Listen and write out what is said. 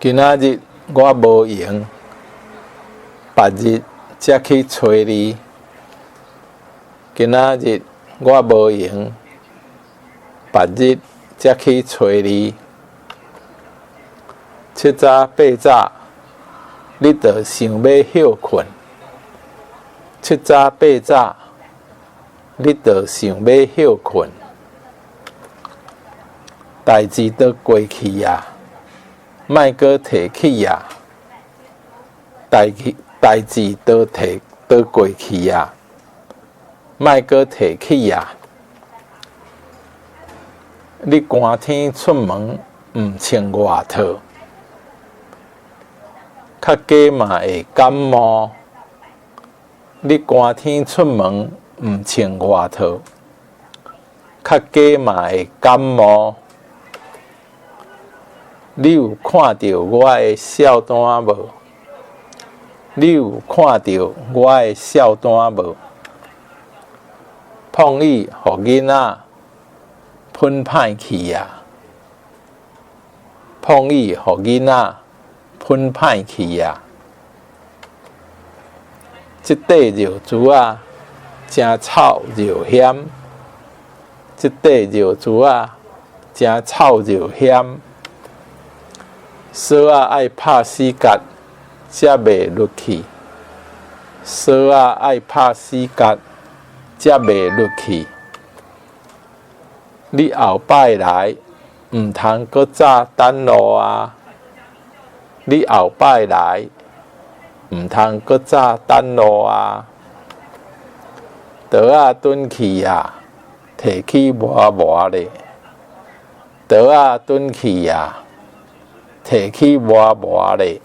今仔日我无闲，别日才去找你。今仔日我无闲，别日才去找你。七早八早，你着想要休困。七早八早，你着想要休困。代志都过去啊，莫阁提起啊。代志都过去啊，莫阁提起啊。你寒天出门毋穿外套，较加嘛会感冒。你寒天出门毋穿外套，较加嘛会感冒。你有看到我的笑单无？你有看到我的笑单无？碰伊，互囡仔喷歹去啊！碰伊，互囡仔喷歹去啊！即块肉珠啊，真臭又咸。即块肉珠啊，真臭又咸。锁仔爱拍死角，才袂入去。锁仔爱拍死角，才袂入去。你后摆来，毋通搁早等路啊！你后摆来，毋通搁早等路啊！刀仔转去啊，摕去磨磨咧。刀仔转去啊，摕去磨磨咧。